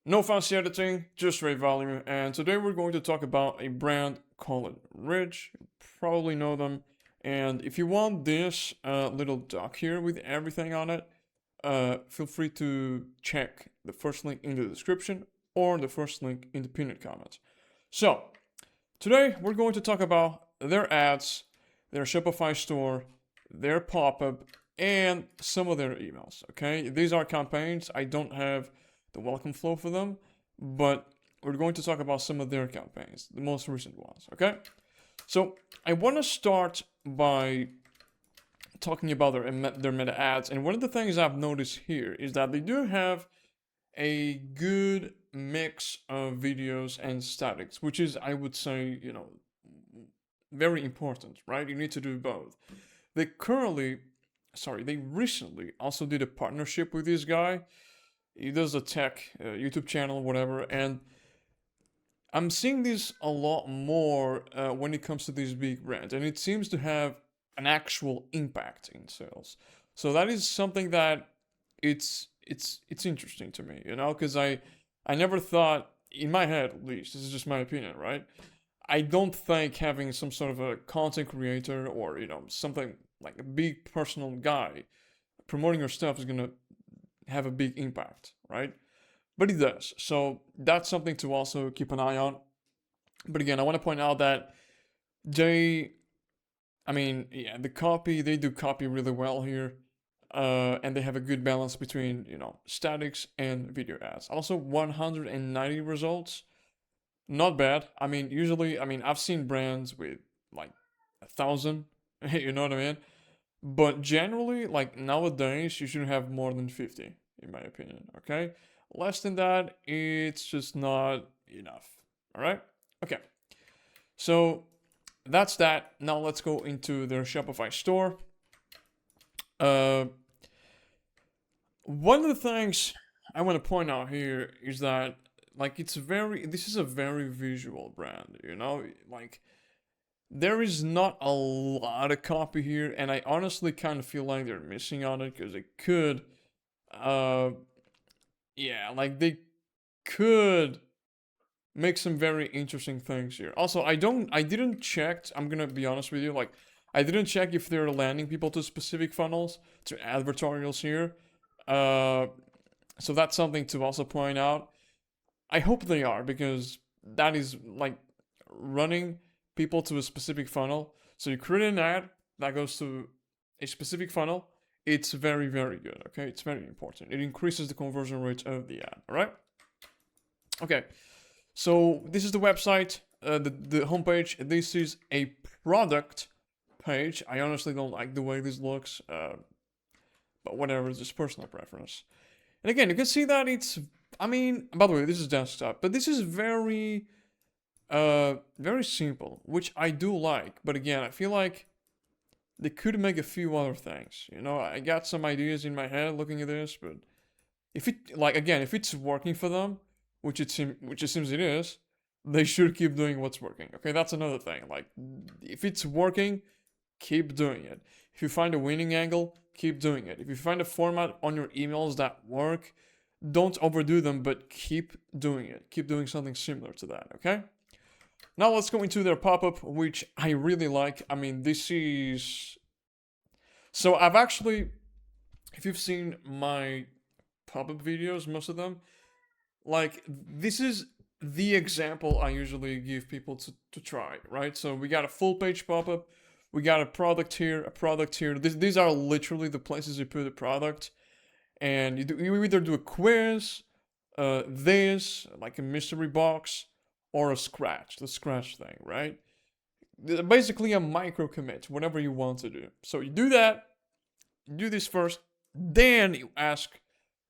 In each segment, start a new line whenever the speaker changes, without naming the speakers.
No fancy editing, just straight value. And today we're going to talk about a brand called Ridge. You probably know them. And if you want this little doc here with everything on it, feel free to check the first link in the description or the first link in the pinned comment. So, today we're going to talk about their ads, their Shopify store, their pop-up, and some of their emails. Okay, these are campaigns. I don't have the welcome flow for them, but we're going to talk about some of their campaigns, the most recent ones. Okay, so I want to start by talking about their meta ads, and one of the things I've noticed here is that they do have a good mix of videos and statics, which is, I would say, very important, right? You need to do both. They recently also did a partnership with this guy. He does a tech YouTube channel, whatever, and I'm seeing this a lot more when it comes to these big brands, and it seems to have an actual impact in sales. So that is something that it's interesting to me, because I never thought, in my head at least, this is just my opinion, right? I don't think having some sort of a content creator or something like a big personal guy promoting your stuff is gonna have a big impact, right? But it does. So that's something to also keep an eye on. But again, I want to point out that they, they do copy really well here. And they have a good balance between, statics and video ads. Also, 190 results. Not bad. I've seen brands with like 1,000, you know what I mean? But generally, like nowadays, you should have more than 50, in my opinion, okay? Less than that, it's just not enough, all right? Okay, so that's that. Now let's go into their Shopify store. Uh, One of the things I want to point out here is that, like, this is a very visual brand, like, there is not a lot of copy here, and I honestly kind of feel like they're missing on it because uh, they could make some very interesting things here. Also, I didn't check, I'm gonna be honest with you, like, I didn't check if they're landing people to specific funnels, to advertorials here. So that's something to also point out. I hope they are, because that is like running people to a specific funnel. So you create an ad that goes to a specific funnel. It's very, very good. Okay, it's very important. It increases the conversion rate of the ad. All right. Okay. So this is the website, the homepage. This is a product page. I honestly don't like the way this looks, but whatever. It's just personal preference. And again, you can see that by the way, this is desktop, but this is very, very simple, which I do like. But again, I feel like they could make a few other things. I got some ideas in my head looking at this, but if it's working for them, which it seems it is, they should keep doing what's working. Okay, that's another thing. Like, if it's working, keep doing it. If you find a winning angle, keep doing it. If you find a format on your emails that work, don't overdo them, but keep doing it. Keep doing something similar to that, okay? Now let's go into their pop-up, which I really like. This is... So I've actually... If you've seen my pop-up videos, most of them, like, this is the example I usually give people to try, right? So we got a full page pop-up, we got a product here, a product here. These are literally the places you put the product. And you either do a quiz, this, like a mystery box, or the scratch thing, right? Basically a micro commit, whatever you want to do. So you do that, you do this first, then you ask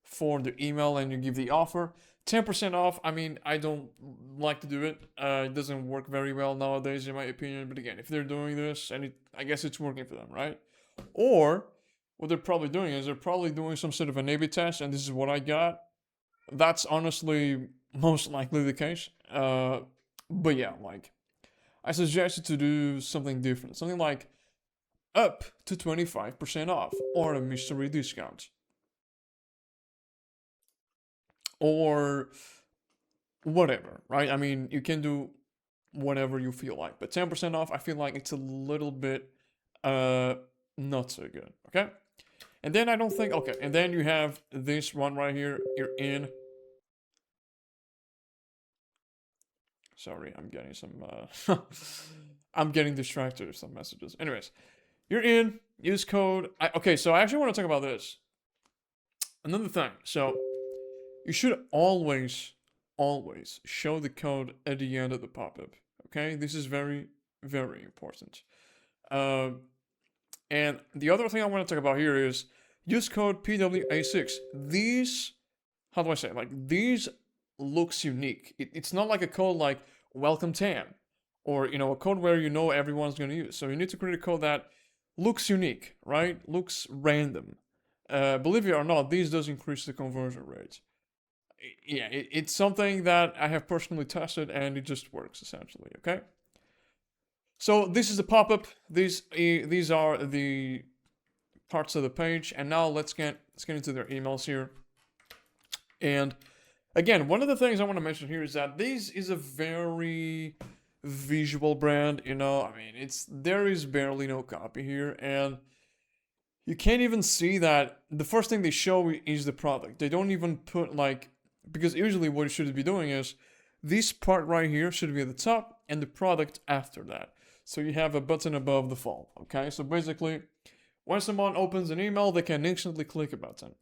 for the email and you give the offer. 10% off, I don't like to do it. It doesn't work very well nowadays, in my opinion. But again, if they're doing this, and I guess it's working for them, right? Or what they're probably doing is they're probably doing some sort of an A/B test, and this is what I got. That's honestly most likely the case. But yeah, like, I suggested to do something different, something like up to 25% off, or a mystery discount. Or whatever, right? I mean, you can do whatever you feel like, but 10% off, I feel like it's a little bit uh not so good. Okay, and then I don't think, okay, and then you have this one right here. You're in. Sorry, I'm getting some I'm getting distracted with some messages. Anyways, you're in. Use code. Okay, so I actually want to talk about this. Another thing. So you should always show the code at the end of the pop-up. Okay, this is very, very important. Uh, and the other thing I want to talk about here is use code PWA6. These, how do I say it? Like, these looks unique. It's not like a code like welcome Tam, or a code where everyone's going to use. So you need to create a code that looks unique, right? Looks random. Believe it or not, these does increase the conversion rate. Yeah, it's something that I have personally tested, and it just works essentially. Okay. So this is the pop-up. These are the parts of the page, and now let's get into their emails here. And again, one of the things I want to mention here is that this is a very visual brand. I mean, there is barely no copy here, and you can't even see that the first thing they show is the product. They don't even put because usually what you should be doing is this part right here should be at the top and the product after that. So you have a button above the phone. Okay, so basically, when someone opens an email, they can instantly click a button.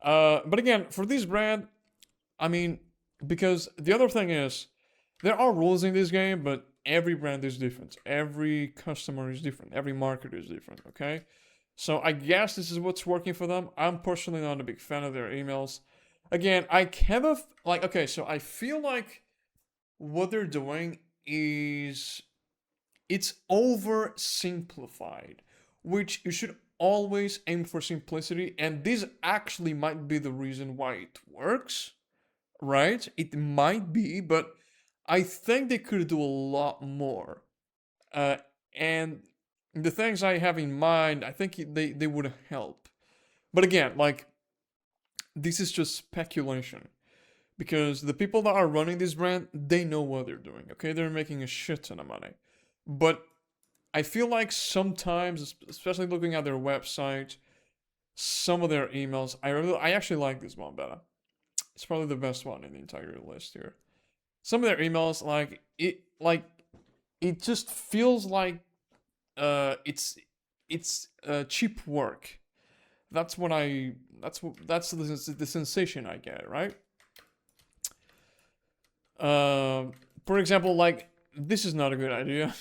But again, for this brand, I mean, because the other thing is, there are rules in this game, but every brand is different. Every customer is different. Every market is different, okay? So I guess this is what's working for them. I'm personally not a big fan of their emails. Again, I kind of, okay, so I feel like what they're doing is, it's oversimplified, which you should always aim for simplicity, and this actually might be the reason why it works, right? It might be, but I think they could do a lot more. And the things I have in mind, I think they would help. But again, this is just speculation. Because the people that are running this brand, they know what they're doing, okay? They're making a shit ton of money. But I feel like sometimes, especially looking at their website, some of their emails, I actually like this one better. It's probably the best one in the entire list here. Some of their emails, it just feels like it's cheap work. That's the sensation I get, right? For example, this is not a good idea.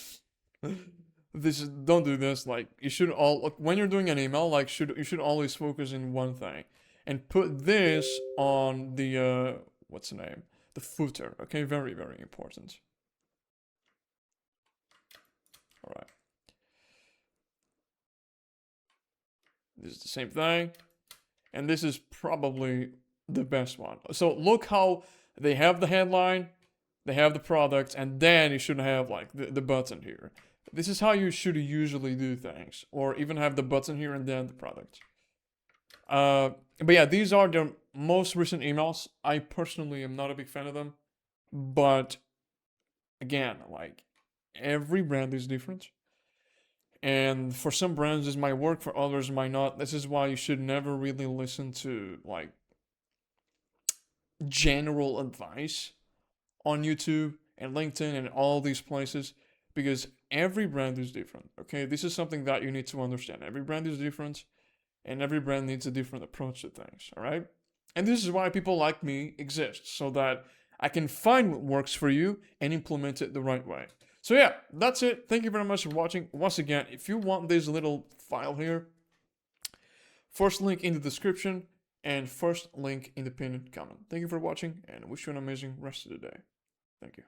Don't do this. You should when you're doing an email, you should always focus in one thing and put this on the what's the name? The footer. Okay, very, very important. All right. This is the same thing, and this is probably the best one. So look how they have the headline, they have the product, and then you should have the button here. This is how you should usually do things, or even have the button here and then the product. But yeah, these are the most recent emails. I personally am not a big fan of them, but again, every brand is different. And for some brands, this might work, for others might not. This is why you should never really listen to general advice on YouTube and LinkedIn and all these places, because every brand is different. Okay, this is something that you need to understand. Every brand is different, and every brand needs a different approach to things. All right, and this is why people like me exist, so that I can find what works for you and implement it the right way. So yeah, that's it. Thank you very much for watching. Once again, if you want this little file here, first link in the description and first link in the pinned comment. Thank you for watching, and wish you an amazing rest of the day. Thank you.